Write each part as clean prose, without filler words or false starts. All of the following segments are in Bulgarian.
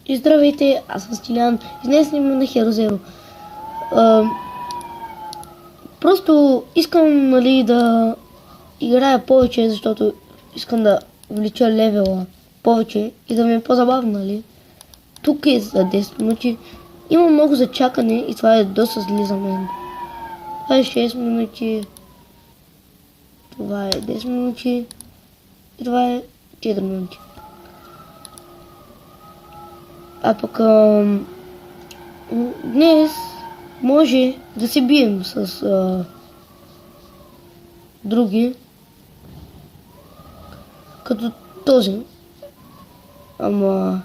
И здравейте, аз съм Стилян и днес снимам на Hero Zero. Просто искам, нали, да играя повече, защото искам да влича левела повече и да ми е по-забавно, нали. Тук е за 10 минути. Има много за чакане и това е доста зли за мен. Това е 6 минути. Това е 10 минути. И това е 4 минути. А пък днес може да се бием с други, като този. Ама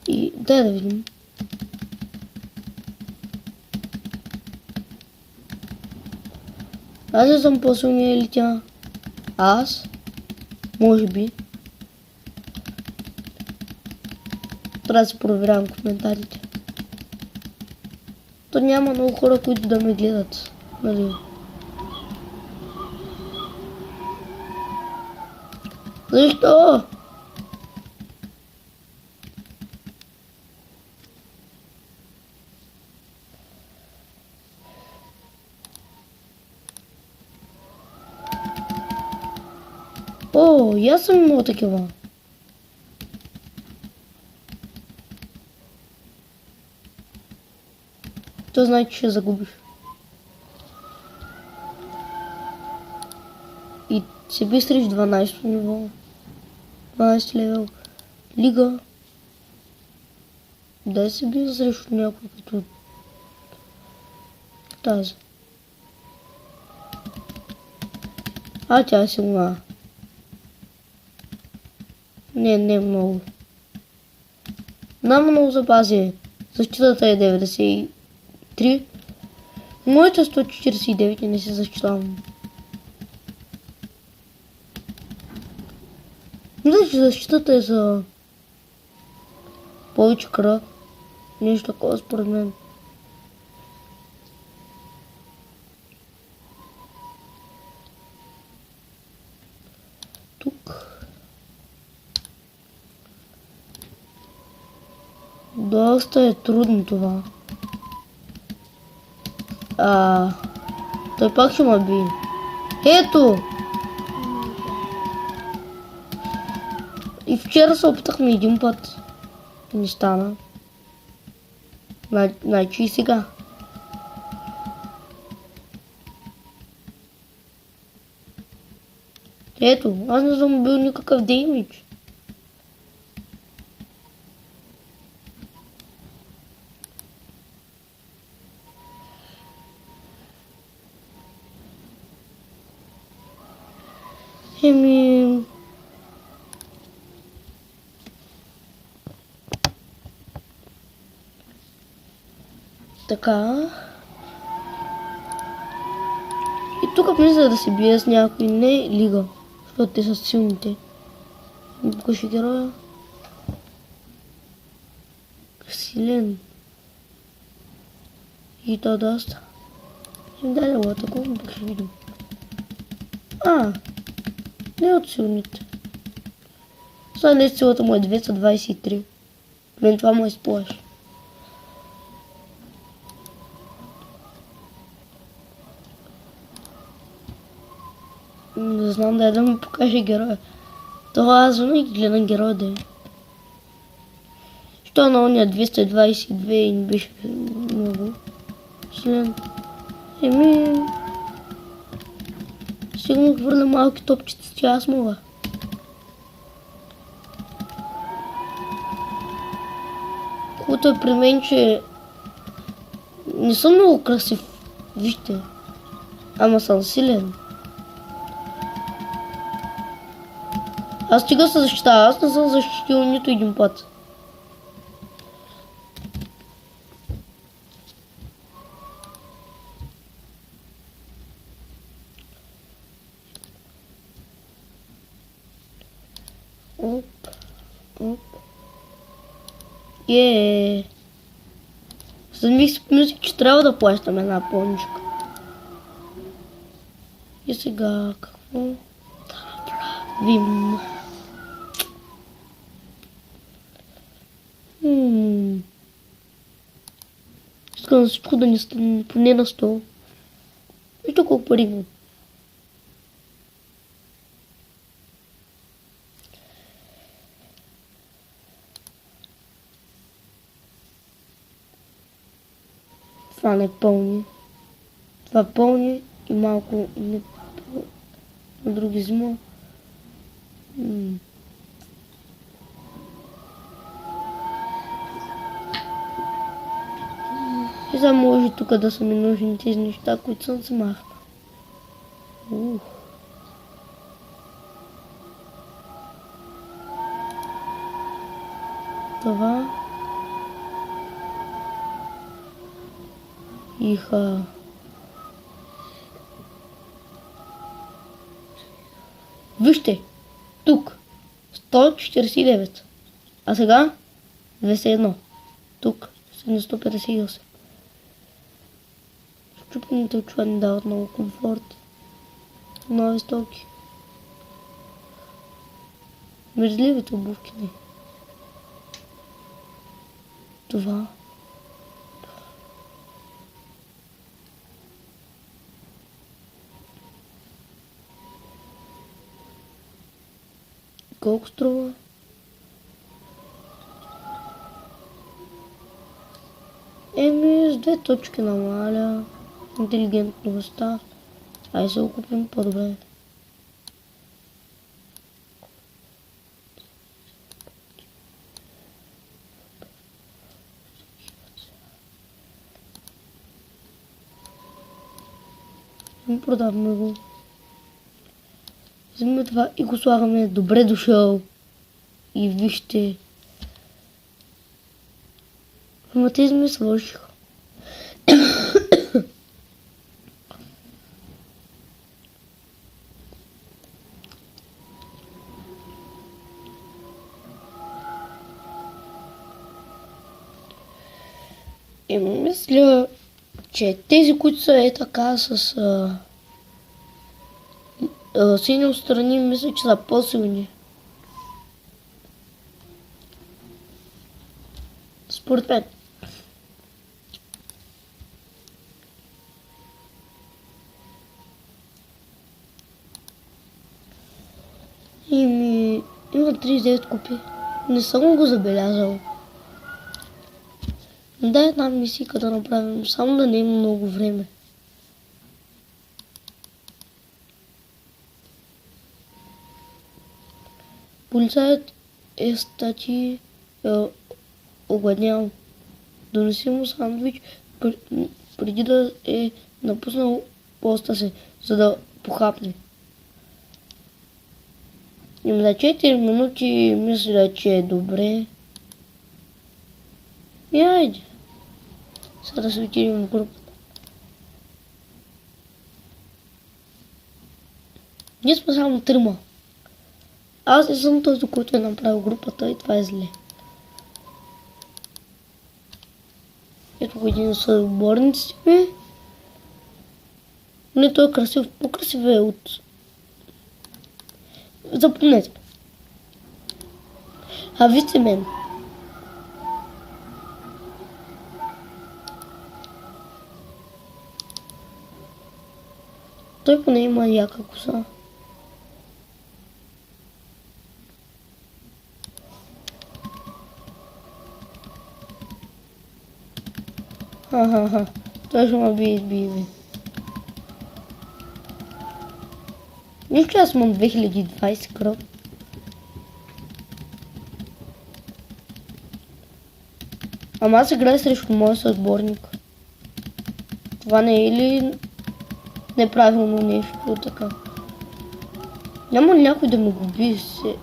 и дай да видим. Аз не съм по-силния или тя? Аз? Може би. Трябва да си проверявам коментарите. То няма много хора, които да ме гледат. Нали? Защо? О, и аз съм имал такива. То значи, че ще загубиш. И се бистриш 12 ниво. 12 левел. Лига. Дай се бия срещу някой като тази. Тя е силна. Не много. Много запази. Защитата е 93. Моята 149 и не се защитавам. Мисля, че защитата е за повече кръв. Нещо такова според мен. Тук. Доста е трудно това. Той пак ще ме бие. Ето! И вчера се опитахме един път. Не стана. Значи и сега. Ето, аз не съм бил никакъв деймидж. Така. И тук мисля да се бие с някой, не лига, защото те са силните. Покажи героя. Силен. И то доста. Им даде го такова, пък ще видим. Не от силните. Сега не силата му е 223. Мен това му е сплаш. Не знам да му покаже героя. Това аз винаги гледам героя да е. Що на ония 222 и не беше много силен. Сигурно хвърля малки топчета, че аз мога. Хубавото е при мен, че не съм много красив. Вижте. Ама съм силен. Аз стига се защитава, аз не съм защитил нито един път. Оп. Мислих, че трябва да плащам една пончика. И сега какво да направим? искам всичко да ни стане поне на 100. Вижте колко пари имам. Това не пълни. Това пълни и малко не на други взима. И за може тук да са ми нужни тези неща, които съм се махнал. Това. Иха. Вижте, тук 149, а сега 201, тук 158. Щупените очила ни дават много комфорт. Нови стоки. Мерзливите обувки не. Това. Колко струва? С 2 точки намаля. Интелигентността. Ай се го купим по-добре. Продаваме го. Взимаме това и го слагаме. Добре дошъл. И вижте. Автоматизми свършиха. И мисля, че тези, които са така с сини отстрани, мисля, че са по-силни. Според мен. Има 39 копи. Не съм го забелязал. Да, една мисия да направим, само да не има много време. Полицаят е стати огладнял. Донеси му сандвич преди да е напуснал поста си, за да похапне. И за 4 минути мисля, че е добре. И айде. Сега да се отидем в групата. Ние сме само 3. Аз не съм този, който е направил групата и това е зле. Ето го един са отборниците ми. Не, той е красив. По-красив е от... Запомнете. А вижте мен. Той поне има яка коса. Ха-ха-ха. Той ще ме бие. Нищо аз имам 2020 кръв. Ама аз играя срещу моя съотборник. Това не е ли неправилно нещо така? Няма някой да ме го бие се.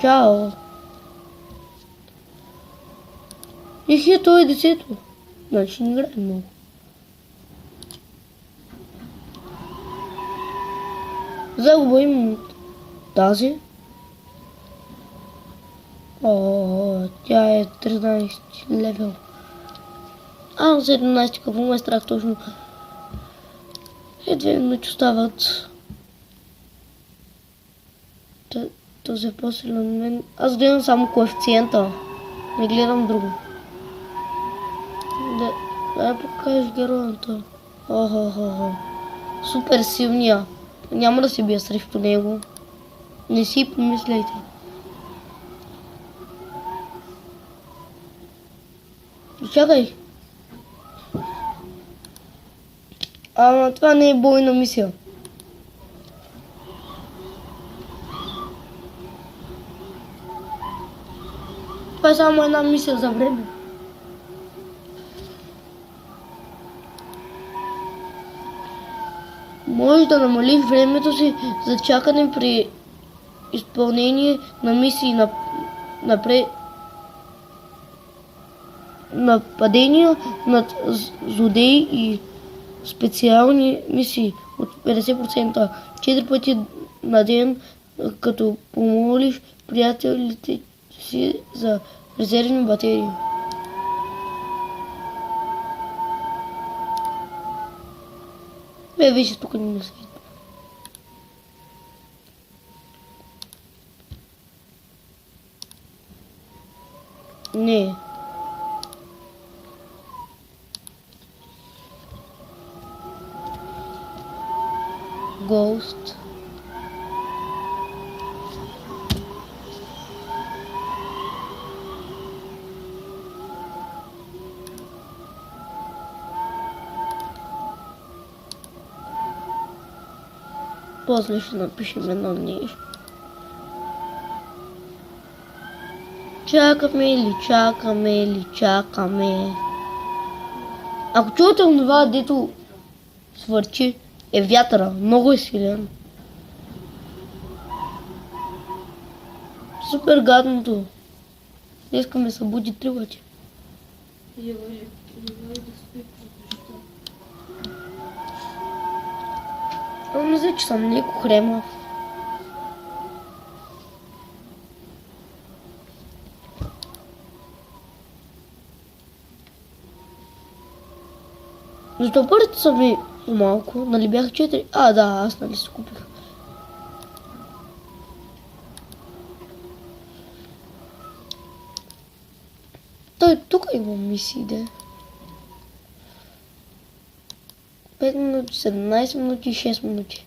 Чао. Той е 10-то. Значи не играе много. Загуба имам от тази. Тя е 13 левел. На 17 какво ме е страх точно. 2 минути остават. този е по-силен от мен. Аз гледам само коефициента. Не гледам друго. Да покажеш героята. Охо. Супер силния. Няма да се бия срещу него. Не си помисляйте. Чакай. Ама това не е бойна мисия. Това е само една мисия за време. Можеш да намалиш времето си за чакане при изпълнение на мисии нападения над злодеи и специални мисии от 50%. 4 пъти на ден, като помолиш приятелите си за резервни батерии. Виж, тук не ми се. Не. Ghost. После ще напишем едно нещо. Чакаме. Ако чувате онова, дето свърчи, е вятъра. Много е силен. Супер гадното. Днеска ме събуди 3 пъти. Мисля, че съм леко хремав. Защо парите са ми малко? Нали бяха 4? Да, аз нали си купих. Тук имам мисии, да. 5 минути, 17 минути и 6 минути.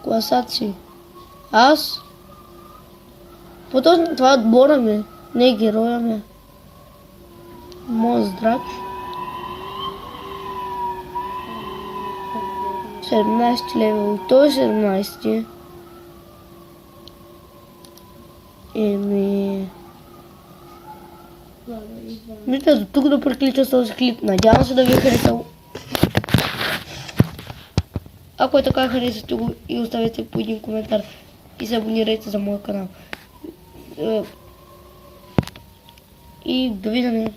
Класации. Аз? Поточно това е отбора ми, не героя ми. Моят здрач. 17 левел. Той е 17. Мисля до тук да приключа с този клип. Надявам се да ви е харесал. Ако е така, харесате го и оставете по един коментар. И се абонирайте за моя канал. И довиждане.